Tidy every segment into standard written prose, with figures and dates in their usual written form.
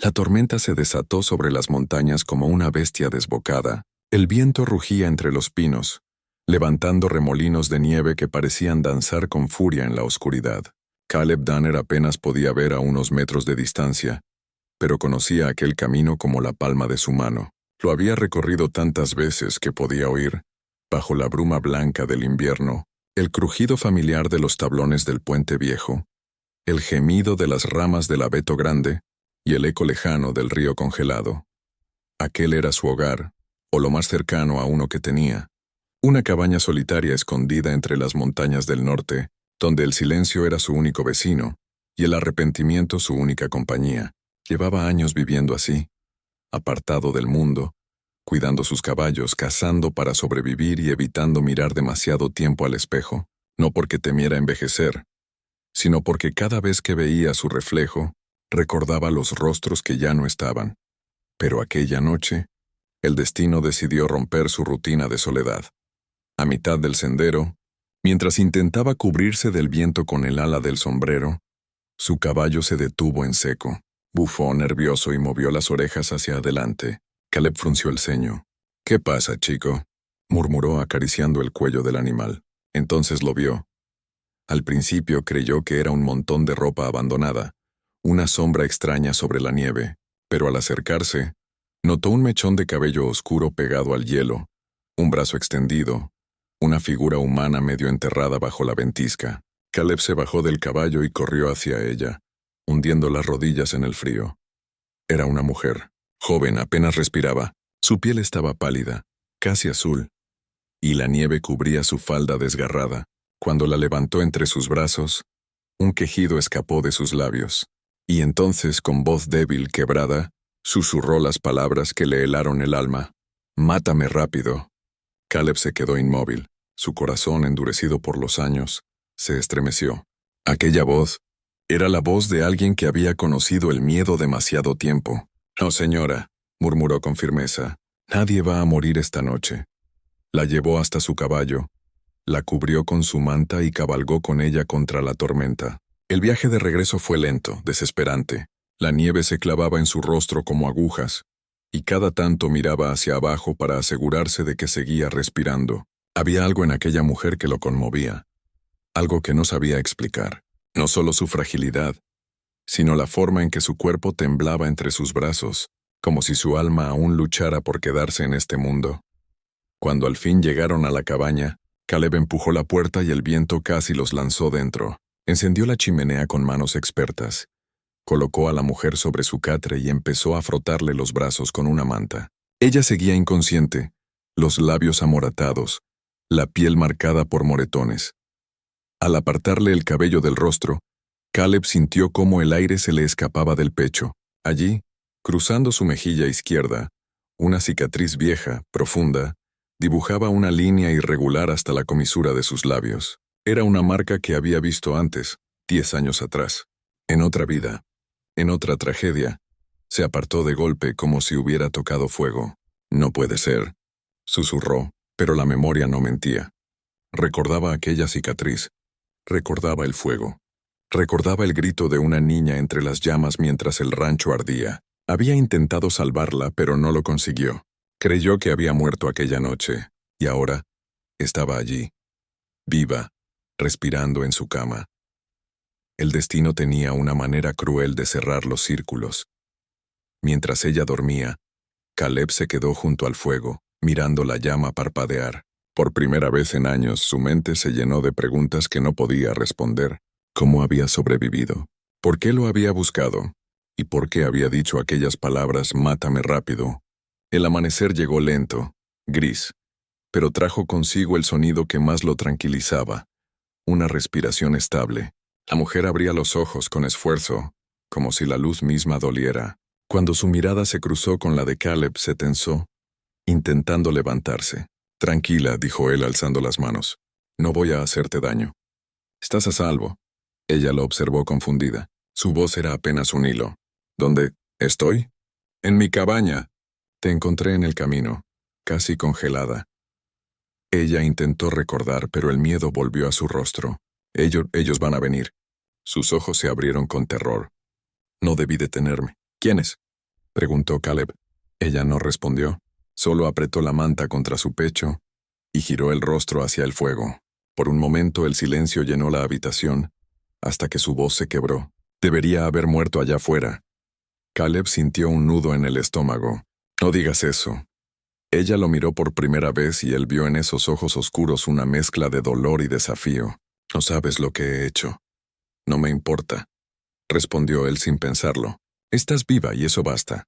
La tormenta se desató sobre las montañas como una bestia desbocada. El viento rugía entre los pinos, levantando remolinos de nieve que parecían danzar con furia en la oscuridad. Caleb Danner apenas podía ver a unos metros de distancia, pero conocía aquel camino como la palma de su mano. Lo había recorrido tantas veces que podía oír, bajo la bruma blanca del invierno, el crujido familiar de los tablones del puente viejo, el gemido de las ramas del abeto grande y el eco lejano del río congelado. Aquel era su hogar, o lo más cercano a uno que tenía. Una cabaña solitaria escondida entre las montañas del norte, donde el silencio era su único vecino y el arrepentimiento su única compañía. Llevaba años viviendo así, apartado del mundo, cuidando sus caballos, cazando para sobrevivir y evitando mirar demasiado tiempo al espejo, no porque temiera envejecer, sino porque cada vez que veía su reflejo, recordaba los rostros que ya no estaban. Pero aquella noche, el destino decidió romper su rutina de soledad. A mitad del sendero, mientras intentaba cubrirse del viento con el ala del sombrero, su caballo se detuvo en seco. Bufó nervioso y movió las orejas hacia adelante. Caleb frunció el ceño. «¿Qué pasa, chico?», murmuró acariciando el cuello del animal. Entonces lo vio. Al principio creyó que era un montón de ropa abandonada, una sombra extraña sobre la nieve, pero al acercarse, notó un mechón de cabello oscuro pegado al hielo, un brazo extendido, una figura humana medio enterrada bajo la ventisca. Caleb se bajó del caballo y corrió hacia ella, hundiendo las rodillas en el frío. Era una mujer, joven, apenas respiraba. Su piel estaba pálida, casi azul, y la nieve cubría su falda desgarrada. Cuando la levantó entre sus brazos, un quejido escapó de sus labios, y entonces, con voz débil, quebrada, susurró las palabras que le helaron el alma. «Mátame rápido». Caleb se quedó inmóvil. Su corazón, endurecido por los años, se estremeció. Aquella voz era la voz de alguien que había conocido el miedo demasiado tiempo. «No, señora», murmuró con firmeza, «nadie va a morir esta noche». La llevó hasta su caballo, la cubrió con su manta y cabalgó con ella contra la tormenta. El viaje de regreso fue lento, desesperante. La nieve se clavaba en su rostro como agujas, y cada tanto miraba hacia abajo para asegurarse de que seguía respirando. Había algo en aquella mujer que lo conmovía, algo que no sabía explicar. No solo su fragilidad, sino la forma en que su cuerpo temblaba entre sus brazos, como si su alma aún luchara por quedarse en este mundo. Cuando al fin llegaron a la cabaña, Caleb empujó la puerta y el viento casi los lanzó dentro. Encendió la chimenea con manos expertas. Colocó a la mujer sobre su catre y empezó a frotarle los brazos con una manta. Ella seguía inconsciente, los labios amoratados, la piel marcada por moretones. Al apartarle el cabello del rostro, Caleb sintió cómo el aire se le escapaba del pecho. Allí, cruzando su mejilla izquierda, una cicatriz vieja, profunda, dibujaba una línea irregular hasta la comisura de sus labios. Era una marca que había visto antes, 10 años atrás. En otra vida, en otra tragedia, se apartó de golpe como si hubiera tocado fuego. «No puede ser», susurró, pero la memoria no mentía. Recordaba aquella cicatriz. Recordaba el fuego. Recordaba el grito de una niña entre las llamas mientras el rancho ardía. Había intentado salvarla, pero no lo consiguió. Creyó que había muerto aquella noche, y ahora estaba allí, viva, respirando en su cama. El destino tenía una manera cruel de cerrar los círculos. Mientras ella dormía, Caleb se quedó junto al fuego, mirando la llama parpadear. Por primera vez en años, su mente se llenó de preguntas que no podía responder. ¿Cómo había sobrevivido? ¿Por qué lo había buscado? ¿Y por qué había dicho aquellas palabras «mátame rápido»? El amanecer llegó lento, gris, pero trajo consigo el sonido que más lo tranquilizaba, una respiración estable. La mujer abría los ojos con esfuerzo, como si la luz misma doliera. Cuando su mirada se cruzó con la de Caleb, se tensó, intentando levantarse. «Tranquila», dijo él alzando las manos. «No voy a hacerte daño. Estás a salvo». Ella lo observó confundida. Su voz era apenas un hilo. «¿Dónde estoy?» «En mi cabaña». «Te encontré en el camino, casi congelada». Ella intentó recordar, pero el miedo volvió a su rostro. Ellos van a venir». Sus ojos se abrieron con terror. «No debí detenerme». «¿Quiénes?» preguntó Caleb. Ella no respondió, solo apretó la manta contra su pecho y giró el rostro hacia el fuego. Por un momento el silencio llenó la habitación, hasta que su voz se quebró. Debería haber muerto allá afuera. Caleb sintió un nudo en el estómago. No digas eso. Ella lo miró por primera vez y él vio en esos ojos oscuros una mezcla de dolor y desafío. No sabes lo que he hecho. No me importa, respondió él sin pensarlo. Estás viva y eso basta.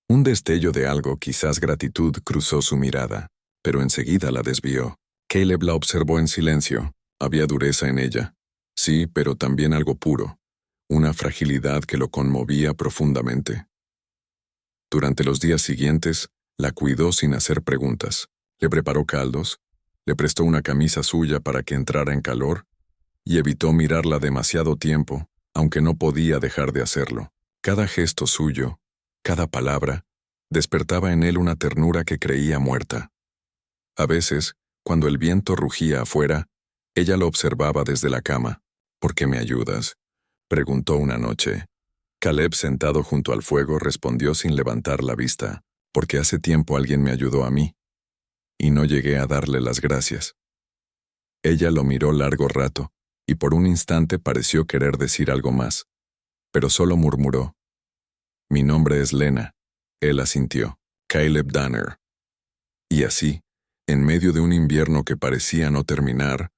Un destello de algo, quizás gratitud, cruzó su mirada, pero enseguida la desvió. Caleb la observó en silencio. Había dureza en ella. Sí, pero también algo puro. Una fragilidad que lo conmovía profundamente. Durante los días siguientes, la cuidó sin hacer preguntas. Le preparó caldos, le prestó una camisa suya para que entrara en calor, y evitó mirarla demasiado tiempo, aunque no podía dejar de hacerlo. Cada gesto suyo, cada palabra, despertaba en él una ternura que creía muerta. A veces, cuando el viento rugía afuera, ella lo observaba desde la cama. ¿Por qué me ayudas?, preguntó una noche. Caleb, sentado junto al fuego, respondió sin levantar la vista, porque hace tiempo alguien me ayudó a mí, y no llegué a darle las gracias. Ella lo miró largo rato, y por un instante pareció querer decir algo más, pero solo murmuró. Mi nombre es Lena. Él asintió. Caleb Danner. Y así, en medio de un invierno que parecía no terminar,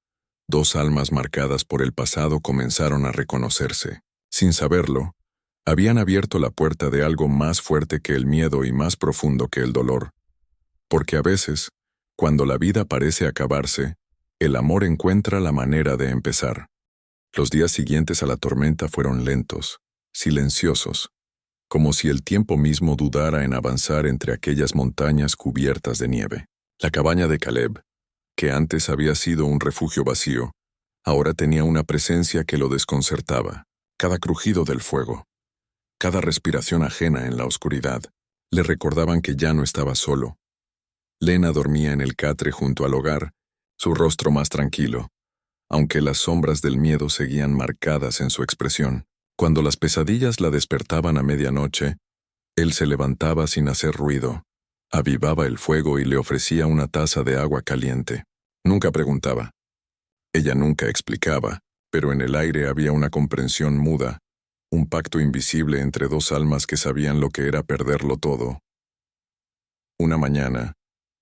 dos almas marcadas por el pasado comenzaron a reconocerse. Sin saberlo, habían abierto la puerta de algo más fuerte que el miedo y más profundo que el dolor. Porque a veces, cuando la vida parece acabarse, el amor encuentra la manera de empezar. Los días siguientes a la tormenta fueron lentos, silenciosos, como si el tiempo mismo dudara en avanzar entre aquellas montañas cubiertas de nieve. La cabaña de Caleb, que antes había sido un refugio vacío, ahora tenía una presencia que lo desconcertaba. Cada crujido del fuego, cada respiración ajena en la oscuridad, le recordaban que ya no estaba solo. Lena dormía en el catre junto al hogar, su rostro más tranquilo, aunque las sombras del miedo seguían marcadas en su expresión. Cuando las pesadillas la despertaban a medianoche, él se levantaba sin hacer ruido, avivaba el fuego y le ofrecía una taza de agua caliente. Nunca preguntaba. Ella nunca explicaba, pero en el aire había una comprensión muda, un pacto invisible entre dos almas que sabían lo que era perderlo todo. Una mañana,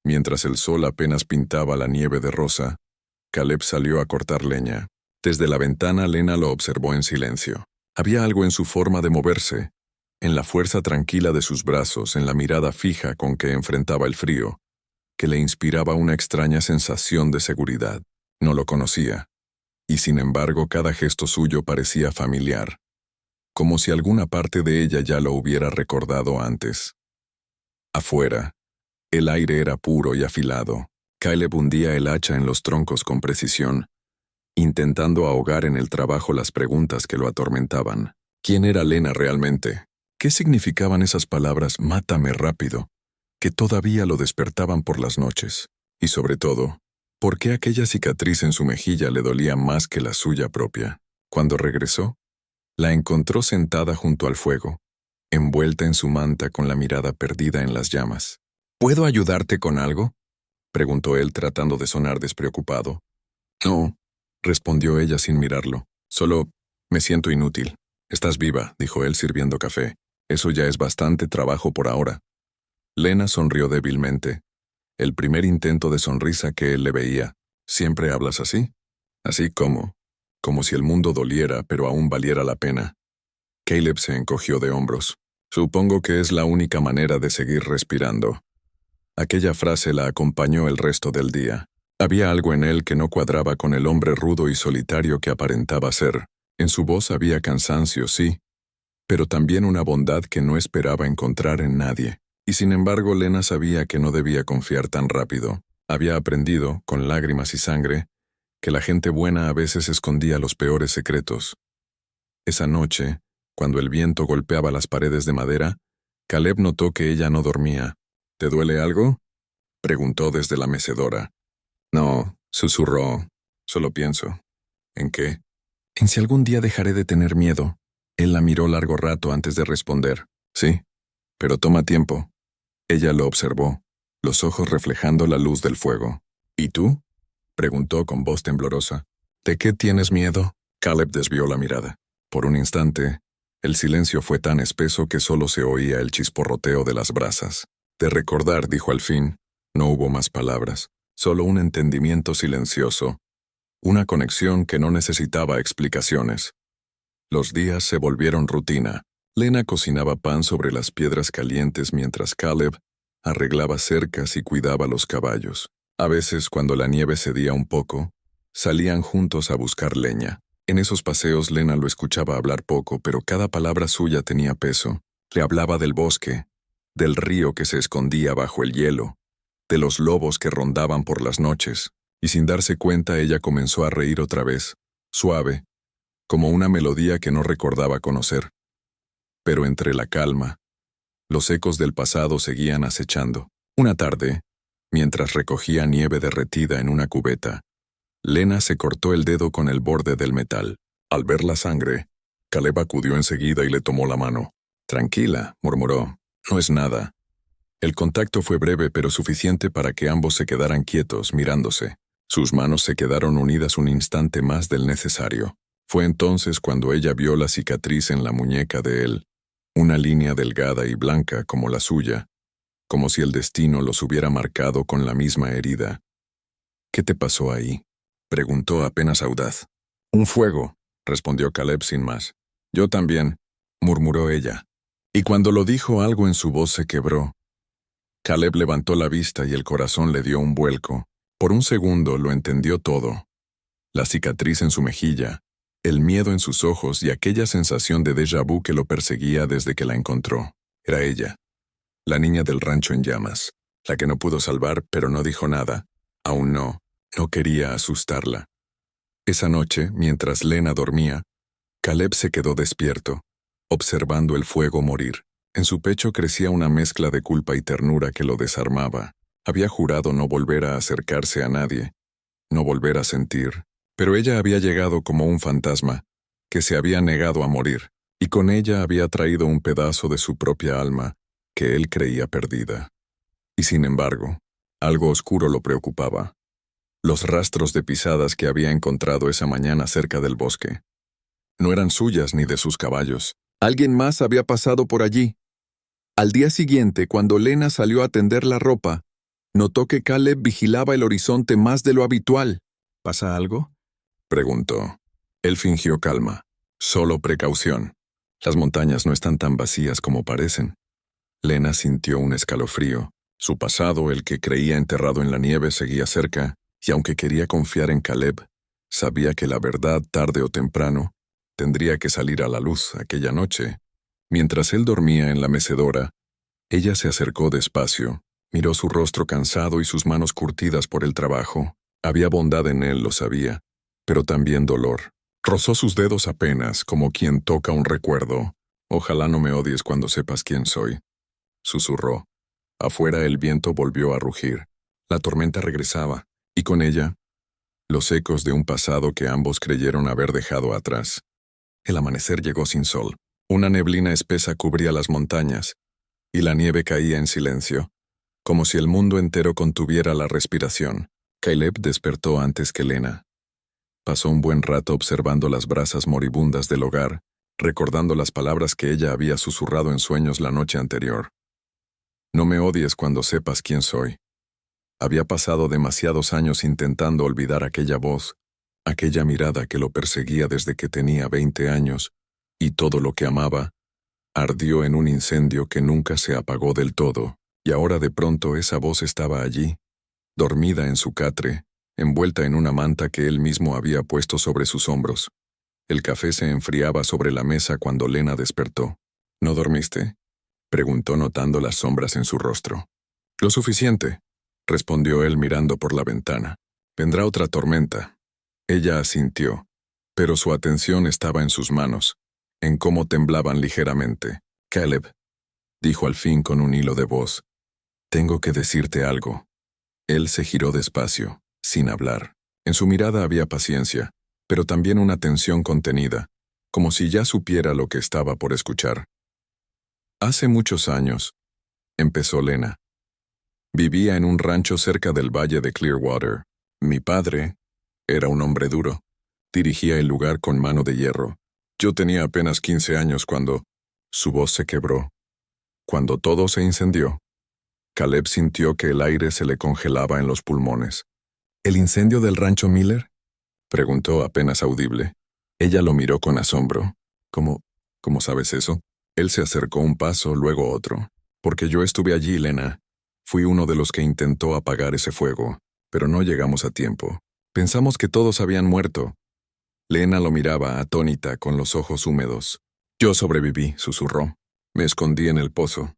mientras el sol apenas pintaba la nieve de rosa, Caleb salió a cortar leña. Desde la ventana Lena lo observó en silencio. Había algo en su forma de moverse, en la fuerza tranquila de sus brazos, en la mirada fija con que enfrentaba el frío, que le inspiraba una extraña sensación de seguridad. No lo conocía, y sin embargo cada gesto suyo parecía familiar, como si alguna parte de ella ya lo hubiera recordado antes. Afuera, el aire era puro y afilado. Caleb hundía el hacha en los troncos con precisión, intentando ahogar en el trabajo las preguntas que lo atormentaban. ¿Quién era Lena realmente? ¿Qué significaban esas palabras «mátame rápido», que todavía lo despertaban por las noches? Y sobre todo, ¿por qué aquella cicatriz en su mejilla le dolía más que la suya propia? Cuando regresó, la encontró sentada junto al fuego, envuelta en su manta con la mirada perdida en las llamas. ¿Puedo ayudarte con algo?, preguntó él tratando de sonar despreocupado. No, respondió ella sin mirarlo. Solo me siento inútil. Estás viva, dijo él sirviendo café. Eso ya es bastante trabajo por ahora. Lena sonrió débilmente. El primer intento de sonrisa que él le veía. ¿Siempre hablas así? Así como si el mundo doliera, pero aún valiera la pena. Caleb se encogió de hombros. Supongo que es la única manera de seguir respirando. Aquella frase la acompañó el resto del día. Había algo en él que no cuadraba con el hombre rudo y solitario que aparentaba ser. En su voz había cansancio, sí, pero también una bondad que no esperaba encontrar en nadie. Y sin embargo, Lena sabía que no debía confiar tan rápido. Había aprendido, con lágrimas y sangre, que la gente buena a veces escondía los peores secretos. Esa noche, cuando el viento golpeaba las paredes de madera, Caleb notó que ella no dormía. ¿Te duele algo?, preguntó desde la mecedora. No, susurró. Solo pienso. ¿En qué? En si algún día dejaré de tener miedo. Él la miró largo rato antes de responder. Sí, Pero toma tiempo. Ella lo observó, los ojos reflejando la luz del fuego. ¿Y tú? Preguntó con voz temblorosa. ¿De qué tienes miedo? Caleb desvió la mirada. Por un instante, el silencio fue tan espeso que solo se oía el chisporroteo de las brasas. De recordar, dijo al fin, no hubo más palabras, solo un entendimiento silencioso, una conexión que no necesitaba explicaciones. Los días se volvieron rutina. Lena cocinaba pan sobre las piedras calientes mientras Caleb arreglaba cercas y cuidaba los caballos. A veces, cuando la nieve cedía un poco, salían juntos a buscar leña. En esos paseos Lena lo escuchaba hablar poco, pero cada palabra suya tenía peso. Le hablaba del bosque, del río que se escondía bajo el hielo, de los lobos que rondaban por las noches, y sin darse cuenta ella comenzó a reír otra vez, suave, como una melodía que no recordaba conocer. Pero entre la calma, los ecos del pasado seguían acechando. Una tarde, mientras recogía nieve derretida en una cubeta, Lena se cortó el dedo con el borde del metal. Al ver la sangre, Caleb acudió enseguida y le tomó la mano. «Tranquila», murmuró, «no es nada». El contacto fue breve pero suficiente para que ambos se quedaran quietos, mirándose. Sus manos se quedaron unidas un instante más del necesario. Fue entonces cuando ella vio la cicatriz en la muñeca de él, una línea delgada y blanca como la suya, como si el destino los hubiera marcado con la misma herida. «¿Qué te pasó ahí?», preguntó apenas audaz. «Un fuego», respondió Caleb sin más. «Yo también», murmuró ella. Y cuando lo dijo algo en su voz se quebró. Caleb levantó la vista y el corazón le dio un vuelco. Por un segundo lo entendió todo. La cicatriz en su mejilla, el miedo en sus ojos y aquella sensación de déjà vu que lo perseguía desde que la encontró. Era ella, la niña del rancho en llamas, la que no pudo salvar, pero no dijo nada. Aún no quería asustarla. Esa noche, mientras Lena dormía, Caleb se quedó despierto, observando el fuego morir. En su pecho crecía una mezcla de culpa y ternura que lo desarmaba. Había jurado no volver a acercarse a nadie, no volver a sentir, pero ella había llegado como un fantasma, que se había negado a morir, y con ella había traído un pedazo de su propia alma, que él creía perdida. Y sin embargo, algo oscuro lo preocupaba. Los rastros de pisadas que había encontrado esa mañana cerca del bosque. No eran suyas ni de sus caballos. Alguien más había pasado por allí. Al día siguiente, cuando Lena salió a tender la ropa, notó que Caleb vigilaba el horizonte más de lo habitual. ¿Pasa algo?, preguntó. Él fingió calma. Solo precaución. Las montañas no están tan vacías como parecen. Lena sintió un escalofrío. Su pasado, el que creía enterrado en la nieve, seguía cerca, y aunque quería confiar en Caleb, sabía que la verdad, tarde o temprano, tendría que salir a la luz aquella noche. Mientras él dormía en la mecedora, ella se acercó despacio, miró su rostro cansado y sus manos curtidas por el trabajo. Había bondad en él, lo sabía, pero también dolor. Rozó sus dedos apenas, como quien toca un recuerdo. «Ojalá no me odies cuando sepas quién soy», susurró. Afuera el viento volvió a rugir. La tormenta regresaba, y con ella, los ecos de un pasado que ambos creyeron haber dejado atrás. El amanecer llegó sin sol. Una neblina espesa cubría las montañas, y la nieve caía en silencio, como si el mundo entero contuviera la respiración. Caleb despertó antes que Lena. Pasó un buen rato observando las brasas moribundas del hogar, recordando las palabras que ella había susurrado en sueños la noche anterior. «No me odies cuando sepas quién soy». Había pasado demasiados años intentando olvidar aquella voz, aquella mirada que lo perseguía desde que tenía 20 años, y todo lo que amaba ardió en un incendio que nunca se apagó del todo, y ahora de pronto esa voz estaba allí, dormida en su catre, envuelta en una manta que él mismo había puesto sobre sus hombros. El café se enfriaba sobre la mesa cuando Lena despertó. «¿No dormiste?», preguntó notando las sombras en su rostro. «Lo suficiente», respondió él mirando por la ventana. «Vendrá otra tormenta». Ella asintió, pero su atención estaba en sus manos, en cómo temblaban ligeramente. «Caleb», dijo al fin con un hilo de voz, «tengo que decirte algo». Él se giró despacio, sin hablar. En su mirada había paciencia, pero también una tensión contenida, como si ya supiera lo que estaba por escuchar. Hace muchos años, empezó Lena. Vivía en un rancho cerca del valle de Clearwater. Mi padre era un hombre duro. Dirigía el lugar con mano de hierro. Yo tenía apenas 15 años cuando su voz se quebró. Cuando todo se incendió, Caleb sintió que el aire se le congelaba en los pulmones. ¿El incendio del rancho Miller?, preguntó apenas audible. Ella lo miró con asombro. ¿Cómo sabes eso? Él se acercó un paso, luego otro. Porque yo estuve allí, Lena. Fui uno de los que intentó apagar ese fuego, pero no llegamos a tiempo. Pensamos que todos habían muerto. Lena lo miraba atónita, con los ojos húmedos. Yo sobreviví, susurró. Me escondí en el pozo.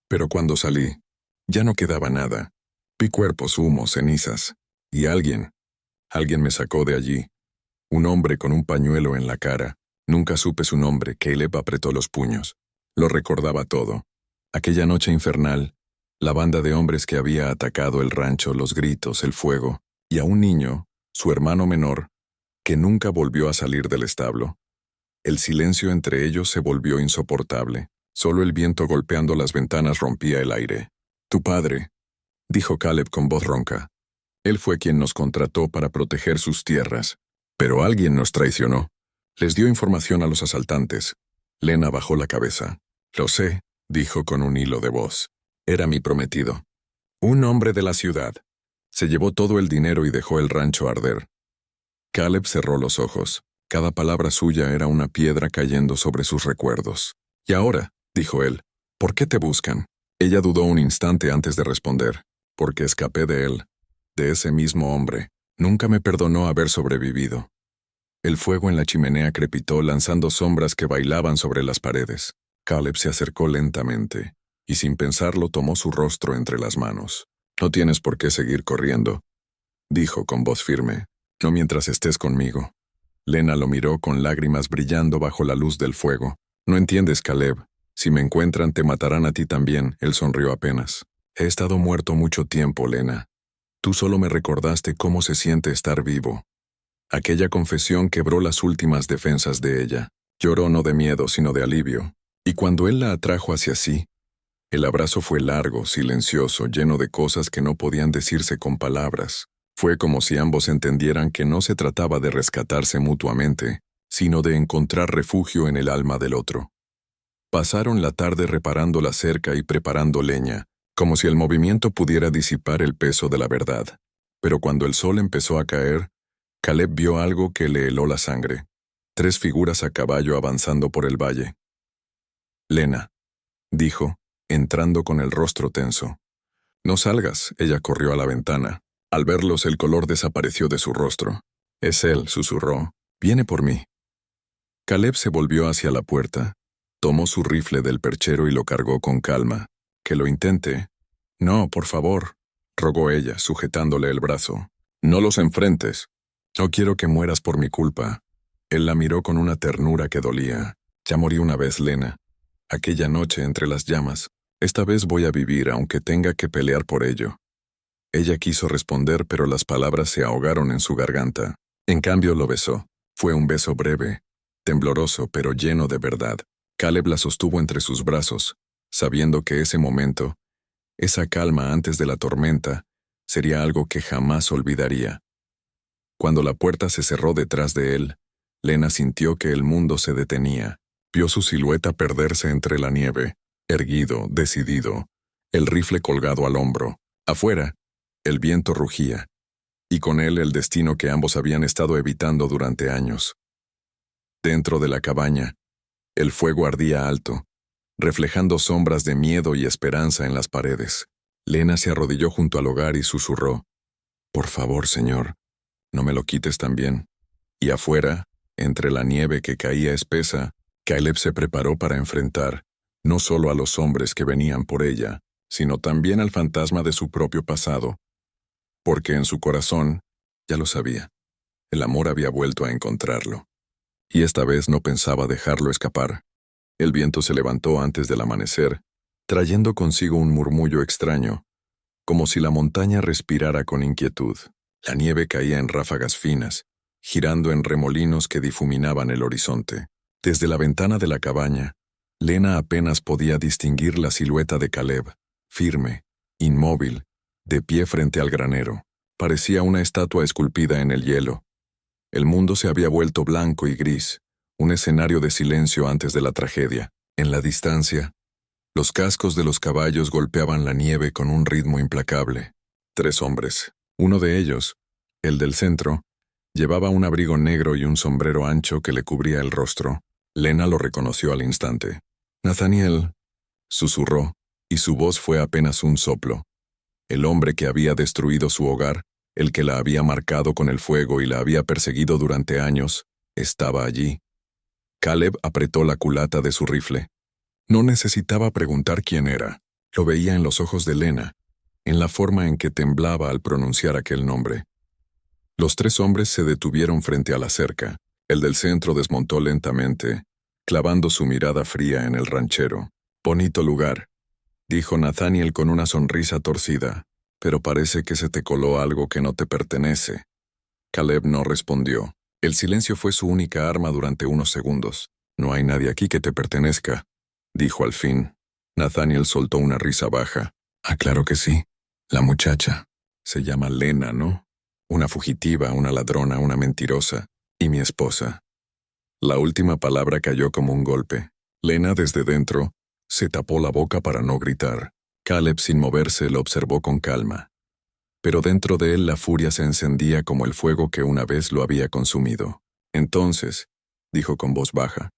Pero cuando salí, ya no quedaba nada. Vi cuerpos, humo, cenizas. Y alguien me sacó de allí. Un hombre con un pañuelo en la cara. Nunca supe su nombre. Caleb apretó los puños. Lo recordaba todo. Aquella noche infernal, la banda de hombres que había atacado el rancho, los gritos, el fuego, y a un niño, su hermano menor, que nunca volvió a salir del establo. El silencio entre ellos se volvió insoportable. Solo el viento golpeando las ventanas rompía el aire. Tu padre, dijo Caleb con voz ronca. Él fue quien nos contrató para proteger sus tierras. Pero alguien nos traicionó. Les dio información a los asaltantes. Lena bajó la cabeza. Lo sé, dijo con un hilo de voz. Era mi prometido. Un hombre de la ciudad. Se llevó todo el dinero y dejó el rancho arder. Caleb cerró los ojos. Cada palabra suya era una piedra cayendo sobre sus recuerdos. Y ahora, dijo él, ¿por qué te buscan? Ella dudó un instante antes de responder. Porque escapé de él, de ese mismo hombre. Nunca me perdonó haber sobrevivido. El fuego en la chimenea crepitó lanzando sombras que bailaban sobre las paredes. Caleb se acercó lentamente, y sin pensarlo tomó su rostro entre las manos. No tienes por qué seguir corriendo, dijo con voz firme. No mientras estés conmigo. Lena lo miró con lágrimas brillando bajo la luz del fuego. No entiendes, Caleb. Si me encuentran, te matarán a ti también. Él sonrió apenas. He estado muerto mucho tiempo, Lena. Tú solo me recordaste cómo se siente estar vivo. Aquella confesión quebró las últimas defensas de ella. Lloró no de miedo, sino de alivio. Y cuando él la atrajo hacia sí, el abrazo fue largo, silencioso, lleno de cosas que no podían decirse con palabras. Fue como si ambos entendieran que no se trataba de rescatarse mutuamente, sino de encontrar refugio en el alma del otro. Pasaron la tarde reparando la cerca y preparando leña, como si el movimiento pudiera disipar el peso de la verdad. Pero cuando el sol empezó a caer, Caleb vio algo que le heló la sangre. 3 figuras a caballo avanzando por el valle. Lena, dijo, entrando con el rostro tenso. No salgas, ella corrió a la ventana. Al verlos el color desapareció de su rostro. Es él, susurró. Viene por mí. Caleb se volvió hacia la puerta, tomó su rifle del perchero y lo cargó con calma. Que lo intente. No, por favor, rogó ella, sujetándole el brazo. No los enfrentes. No quiero que mueras por mi culpa. Él la miró con una ternura que dolía. Ya morí una vez, Lena. Aquella noche entre las llamas. Esta vez voy a vivir aunque tenga que pelear por ello. Ella quiso responder, pero las palabras se ahogaron en su garganta. En cambio lo besó. Fue un beso breve, tembloroso, pero lleno de verdad. Caleb la sostuvo entre sus brazos, sabiendo que ese momento, esa calma antes de la tormenta, sería algo que jamás olvidaría. Cuando la puerta se cerró detrás de él, Lena sintió que el mundo se detenía. Vio su silueta perderse entre la nieve, erguido, decidido, el rifle colgado al hombro. Afuera, el viento rugía, y con él el destino que ambos habían estado evitando durante años. Dentro de la cabaña, el fuego ardía alto, reflejando sombras de miedo y esperanza en las paredes. Lena se arrodilló junto al hogar y susurró, «Por favor, Señor, no me lo quites también». Y afuera, entre la nieve que caía espesa, Caleb se preparó para enfrentar, no solo a los hombres que venían por ella, sino también al fantasma de su propio pasado. Porque en su corazón, ya lo sabía, el amor había vuelto a encontrarlo. Y esta vez no pensaba dejarlo escapar. El viento se levantó antes del amanecer, trayendo consigo un murmullo extraño, como si la montaña respirara con inquietud. La nieve caía en ráfagas finas, girando en remolinos que difuminaban el horizonte. Desde la ventana de la cabaña, Lena apenas podía distinguir la silueta de Caleb, firme, inmóvil, de pie frente al granero. Parecía una estatua esculpida en el hielo. El mundo se había vuelto blanco y gris, un escenario de silencio antes de la tragedia. En la distancia, los cascos de los caballos golpeaban la nieve con un ritmo implacable. 3 hombres. Uno de ellos, el del centro, llevaba un abrigo negro y un sombrero ancho que le cubría el rostro. Lena lo reconoció al instante. «Nathaniel», susurró, y su voz fue apenas un soplo. El hombre que había destruido su hogar, el que la había marcado con el fuego y la había perseguido durante años, estaba allí. Caleb apretó la culata de su rifle. No necesitaba preguntar quién era. Lo veía en los ojos de Lena, en la forma en que temblaba al pronunciar aquel nombre. Los 3 hombres se detuvieron frente a la cerca. El del centro desmontó lentamente, clavando su mirada fría en el ranchero. «Bonito lugar», dijo Nathaniel con una sonrisa torcida, «pero parece que se te coló algo que no te pertenece». Caleb no respondió. El silencio fue su única arma durante unos segundos. «No hay nadie aquí que te pertenezca», dijo al fin. Nathaniel soltó una risa baja. «Ah, claro que sí. La muchacha. Se llama Lena, ¿no? Una fugitiva, una ladrona, una mentirosa. Y mi esposa». La última palabra cayó como un golpe. Lena, desde dentro, se tapó la boca para no gritar. Caleb, sin moverse, lo observó con calma. Pero dentro de él la furia se encendía como el fuego que una vez lo había consumido. «Entonces», dijo con voz baja,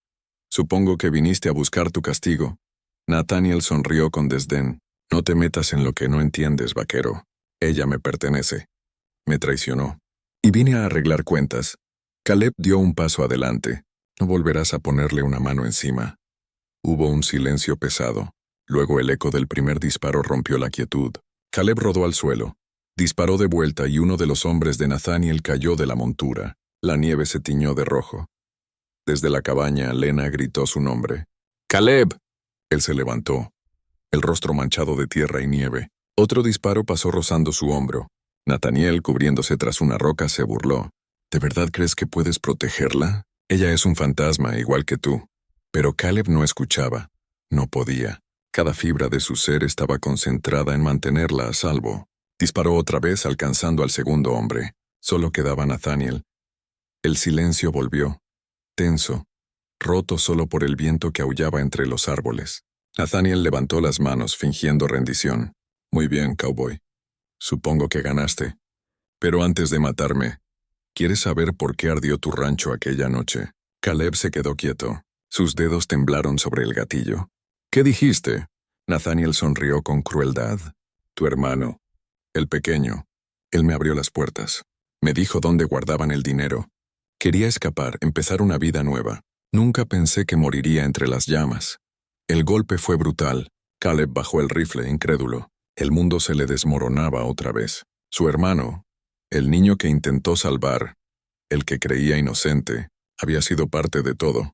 «supongo que viniste a buscar tu castigo». Nathaniel sonrió con desdén. «No te metas en lo que no entiendes, vaquero. Ella me pertenece. Me traicionó. Y vine a arreglar cuentas». Caleb dio un paso adelante. «No volverás a ponerle una mano encima». Hubo un silencio pesado. Luego el eco del primer disparo rompió la quietud. Caleb rodó al suelo. Disparó de vuelta y uno de los hombres de Nathaniel cayó de la montura. La nieve se tiñó de rojo. Desde la cabaña, Lena gritó su nombre. «¡Caleb!». Él se levantó, el rostro manchado de tierra y nieve. Otro disparo pasó rozando su hombro. Nathaniel, cubriéndose tras una roca, se burló. «¿De verdad crees que puedes protegerla? Ella es un fantasma, igual que tú». Pero Caleb no escuchaba. No podía. Cada fibra de su ser estaba concentrada en mantenerla a salvo. Disparó otra vez, alcanzando al segundo hombre. Solo quedaba Nathaniel. El silencio volvió, tenso, roto solo por el viento que aullaba entre los árboles. Nathaniel levantó las manos, fingiendo rendición. «Muy bien, cowboy. Supongo que ganaste. Pero antes de matarme, ¿quieres saber por qué ardió tu rancho aquella noche?» Caleb se quedó quieto. Sus dedos temblaron sobre el gatillo. «¿Qué dijiste?». Nathaniel sonrió con crueldad. «Tu hermano, el pequeño. Él me abrió las puertas. Me dijo dónde guardaban el dinero. Quería escapar, empezar una vida nueva. Nunca pensé que moriría entre las llamas». El golpe fue brutal. Caleb bajó el rifle, incrédulo. El mundo se le desmoronaba otra vez. Su hermano, el niño que intentó salvar, el que creía inocente, había sido parte de todo.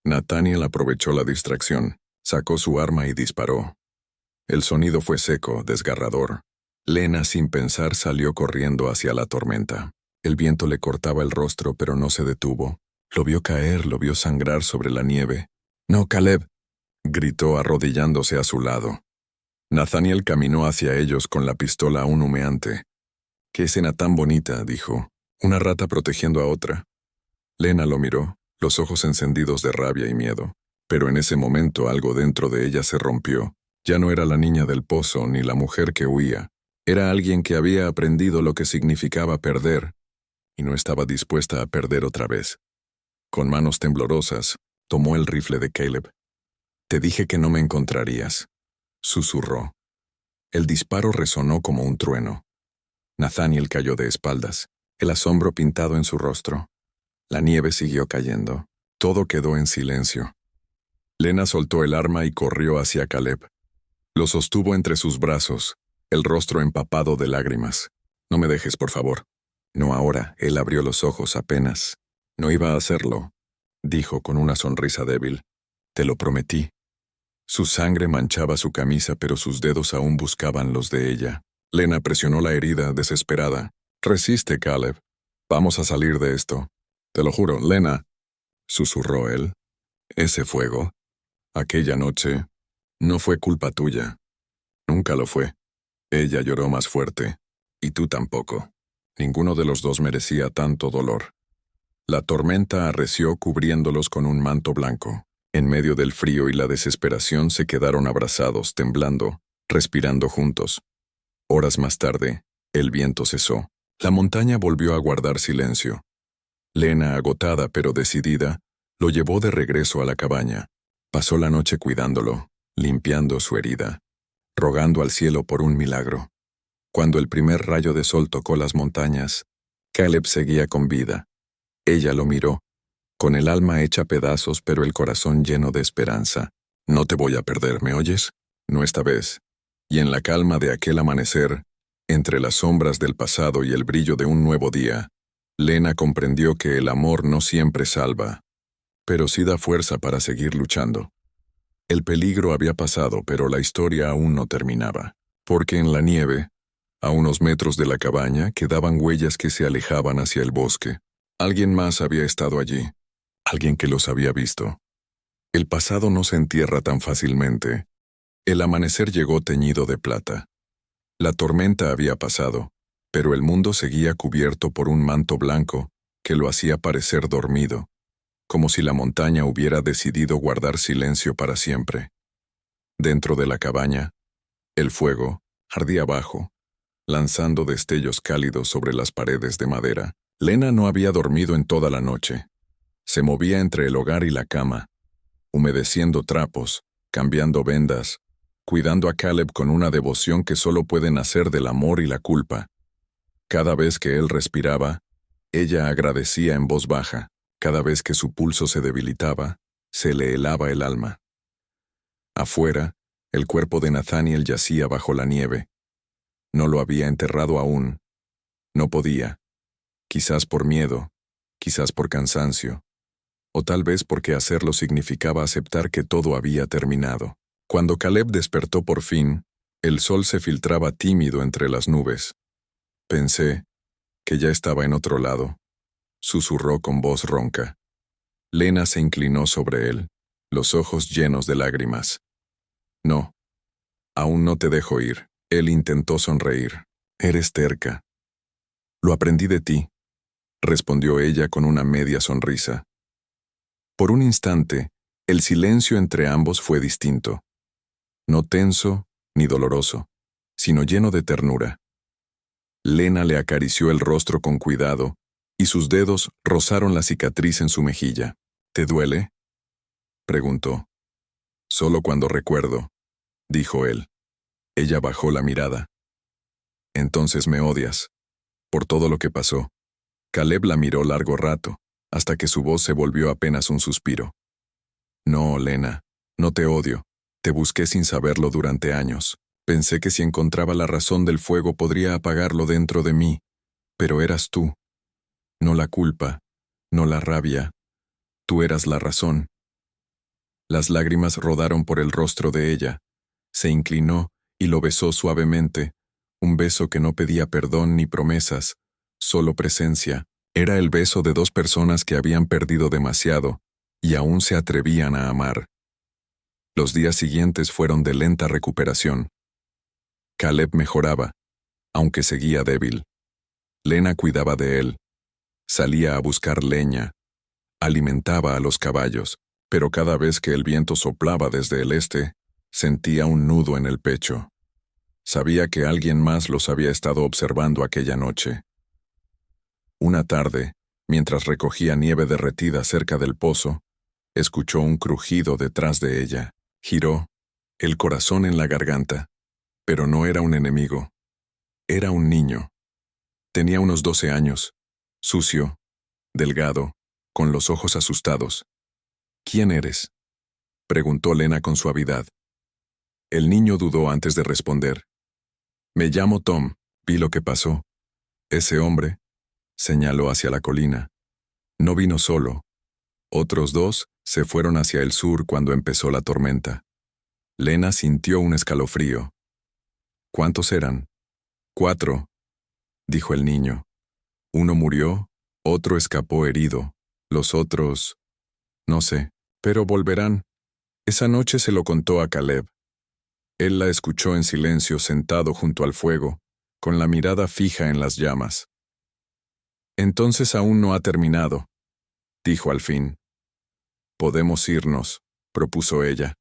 Nathaniel aprovechó la distracción, sacó su arma y disparó. El sonido fue seco, desgarrador. Lena, sin pensar, salió corriendo hacia la tormenta. El viento le cortaba el rostro, pero no se detuvo. Lo vio caer, lo vio sangrar sobre la nieve. «¡No, Caleb!», gritó arrodillándose a su lado. Nathaniel caminó hacia ellos con la pistola aún humeante. «¡Qué escena tan bonita!», dijo. «Una rata protegiendo a otra». Lena lo miró, los ojos encendidos de rabia y miedo. Pero en ese momento algo dentro de ella se rompió. Ya no era la niña del pozo ni la mujer que huía. Era alguien que había aprendido lo que significaba perder, y no estaba dispuesta a perder otra vez. Con manos temblorosas, tomó el rifle de Caleb. «Te dije que no me encontrarías», susurró. El disparo resonó como un trueno. Nathaniel cayó de espaldas, el asombro pintado en su rostro. La nieve siguió cayendo. Todo quedó en silencio. Lena soltó el arma y corrió hacia Caleb. Lo sostuvo entre sus brazos, el rostro empapado de lágrimas. «No me dejes, por favor». «No ahora», él abrió los ojos apenas. «No iba a hacerlo», dijo con una sonrisa débil. «Te lo prometí». Su sangre manchaba su camisa, pero sus dedos aún buscaban los de ella. Lena presionó la herida, desesperada. «Resiste, Caleb. Vamos a salir de esto. Te lo juro, Lena», susurró él. «Ese fuego. Aquella noche no fue culpa tuya. Nunca lo fue. Ella lloró más fuerte. Y tú tampoco. Ninguno de los dos merecía tanto dolor. La tormenta arreció cubriéndolos con un manto blanco. En medio del frío y la desesperación se quedaron abrazados, temblando, respirando juntos. Horas más tarde, el viento cesó. La montaña volvió a guardar silencio. Lena, agotada pero decidida, lo llevó de regreso a la cabaña. Pasó la noche cuidándolo, limpiando su herida, rogando al cielo por un milagro. Cuando el primer rayo de sol tocó las montañas, Caleb seguía con vida. Ella lo miró, con el alma hecha pedazos pero el corazón lleno de esperanza. No te voy a perder, ¿me oyes? No esta vez. Y en la calma de aquel amanecer, entre las sombras del pasado y el brillo de un nuevo día, Lena comprendió que el amor no siempre salva, pero sí da fuerza para seguir luchando. El peligro había pasado, pero la historia aún no terminaba, porque en la nieve, a unos metros de la cabaña, quedaban huellas que se alejaban hacia el bosque. Alguien más había estado allí, alguien que los había visto. El pasado no se entierra tan fácilmente. El amanecer llegó teñido de plata. La tormenta había pasado, pero el mundo seguía cubierto por un manto blanco que lo hacía parecer dormido, como si la montaña hubiera decidido guardar silencio para siempre. Dentro de la cabaña, el fuego ardía abajo, lanzando destellos cálidos sobre las paredes de madera. Lena no había dormido en toda la noche. Se movía entre el hogar y la cama, humedeciendo trapos, cambiando vendas, cuidando a Caleb con una devoción que solo puede nacer del amor y la culpa. Cada vez que él respiraba, ella agradecía en voz baja. Cada vez que su pulso se debilitaba, se le helaba el alma. Afuera, el cuerpo de Nathaniel yacía bajo la nieve. No lo había enterrado aún. No podía. Quizás por miedo, quizás por cansancio, o tal vez porque hacerlo significaba aceptar que todo había terminado. Cuando Caleb despertó por fin, el sol se filtraba tímido entre las nubes. Pensé que ya estaba en otro lado, susurró con voz ronca. Lena se inclinó sobre él, los ojos llenos de lágrimas. No, aún no te dejo ir. Él intentó sonreír. Eres terca. Lo aprendí de ti, respondió ella con una media sonrisa. Por un instante, el silencio entre ambos fue distinto. No tenso ni doloroso, sino lleno de ternura. Lena le acarició el rostro con cuidado, y sus dedos rozaron la cicatriz en su mejilla. ¿Te duele?, preguntó. Solo cuando recuerdo, dijo él. Ella bajó la mirada. Entonces me odias, por todo lo que pasó. Caleb la miró largo rato, hasta que su voz se volvió apenas un suspiro. No, Lena, no te odio. Te busqué sin saberlo durante años. Pensé que si encontraba la razón del fuego podría apagarlo dentro de mí, pero eras tú. No la culpa, no la rabia. Tú eras la razón. Las lágrimas rodaron por el rostro de ella. Se inclinó y lo besó suavemente, un beso que no pedía perdón ni promesas, solo presencia. Era el beso de dos personas que habían perdido demasiado y aún se atrevían a amar. Los días siguientes fueron de lenta recuperación. Caleb mejoraba, aunque seguía débil. Lena cuidaba de él. Salía a buscar leña. Alimentaba a los caballos, pero cada vez que el viento soplaba desde el este, sentía un nudo en el pecho. Sabía que alguien más los había estado observando aquella noche. Una tarde, mientras recogía nieve derretida cerca del pozo, escuchó un crujido detrás de ella. Giró, el corazón en la garganta, pero no era un enemigo. Era un niño. Tenía unos 12 años, sucio, delgado, con los ojos asustados. ¿Quién eres?, preguntó Lena con suavidad. El niño dudó antes de responder. Me llamo Tom, vi lo que pasó. Ese hombre, señaló hacia la colina, no vino solo. Otros dos se fueron hacia el sur cuando empezó la tormenta. Lena sintió un escalofrío. ¿Cuántos eran? 4, dijo el niño. Uno murió, otro escapó herido. Los otros, no sé, pero volverán. Esa noche se lo contó a Caleb. Él la escuchó en silencio sentado junto al fuego, con la mirada fija en las llamas. Entonces aún no ha terminado, dijo al fin. Podemos irnos, propuso ella.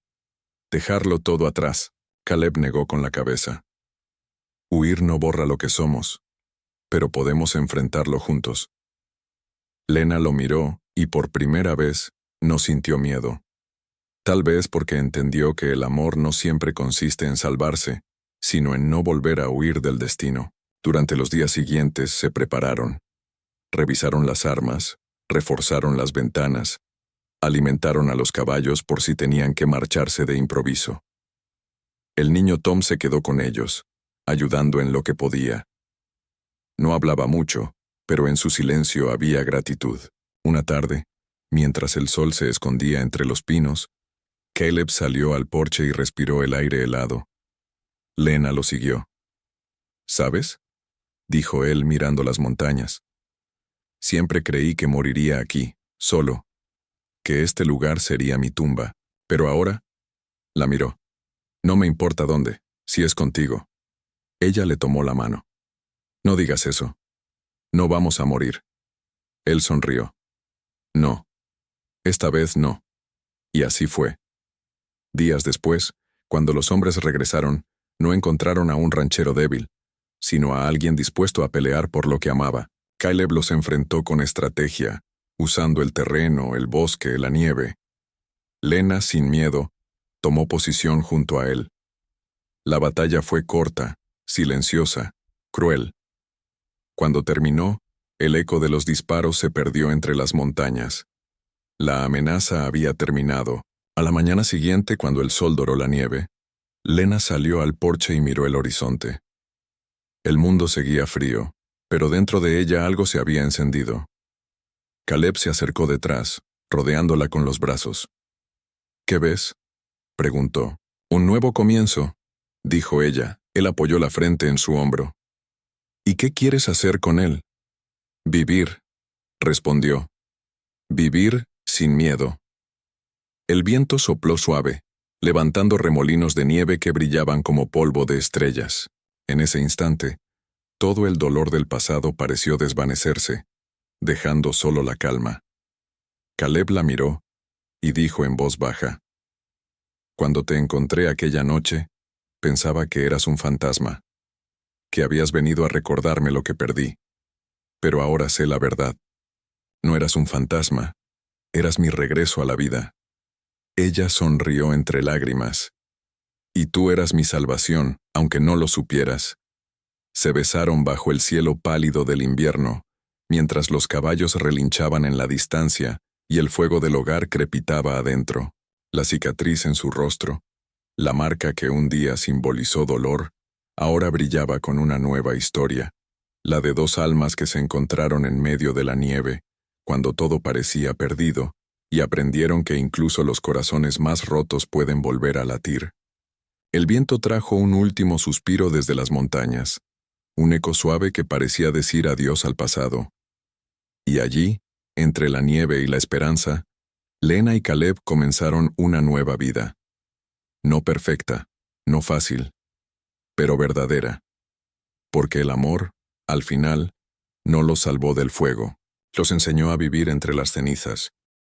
Dejarlo todo atrás. Caleb negó con la cabeza. Huir no borra lo que somos, pero podemos enfrentarlo juntos. Lena lo miró y por primera vez no sintió miedo. Tal vez porque entendió que el amor no siempre consiste en salvarse, sino en no volver a huir del destino. Durante los días siguientes se prepararon. Revisaron las armas, reforzaron las ventanas, alimentaron a los caballos por si tenían que marcharse de improviso. El niño Tom se quedó con ellos, ayudando en lo que podía. No hablaba mucho, pero en su silencio había gratitud. Una tarde, mientras el sol se escondía entre los pinos, Caleb salió al porche y respiró el aire helado. Lena lo siguió. ¿Sabes?, dijo él mirando las montañas. Siempre creí que moriría aquí, solo, que este lugar sería mi tumba, pero ahora, la miró. No me importa dónde, si es contigo. Ella le tomó la mano. No digas eso. No vamos a morir. Él sonrió. No. Esta vez no. Y así fue. Días después, cuando los hombres regresaron, no encontraron a un ranchero débil, sino a alguien dispuesto a pelear por lo que amaba. Caleb los enfrentó con estrategia, usando el terreno, el bosque, la nieve. Lena, sin miedo, tomó posición junto a él. La batalla fue corta, silenciosa, cruel. Cuando terminó, el eco de los disparos se perdió entre las montañas. La amenaza había terminado. A la mañana siguiente, cuando el sol doró la nieve, Lena salió al porche y miró el horizonte. El mundo seguía frío, pero dentro de ella algo se había encendido. Caleb se acercó detrás, rodeándola con los brazos. ¿Qué ves?, preguntó. Un nuevo comienzo, dijo ella. Él apoyó la frente en su hombro. ¿Y qué quieres hacer con él? Vivir, respondió. Vivir sin miedo. El viento sopló suave, levantando remolinos de nieve que brillaban como polvo de estrellas. En ese instante, todo el dolor del pasado pareció desvanecerse, dejando solo la calma. Caleb la miró y dijo en voz baja: Cuando te encontré aquella noche, pensaba que eras un fantasma, que habías venido a recordarme lo que perdí. Pero ahora sé la verdad. No eras un fantasma, eras mi regreso a la vida. Ella sonrió entre lágrimas. Y tú eras mi salvación, aunque no lo supieras. Se besaron bajo el cielo pálido del invierno, mientras los caballos relinchaban en la distancia y el fuego del hogar crepitaba adentro. La cicatriz en su rostro, la marca que un día simbolizó dolor, ahora brillaba con una nueva historia, la de dos almas que se encontraron en medio de la nieve, cuando todo parecía perdido, y aprendieron que incluso los corazones más rotos pueden volver a latir. El viento trajo un último suspiro desde las montañas, un eco suave que parecía decir adiós al pasado. Y allí, entre la nieve y la esperanza, Lena y Caleb comenzaron una nueva vida. No perfecta, no fácil, pero verdadera. Porque el amor, al final, no los salvó del fuego. Los enseñó a vivir entre las cenizas,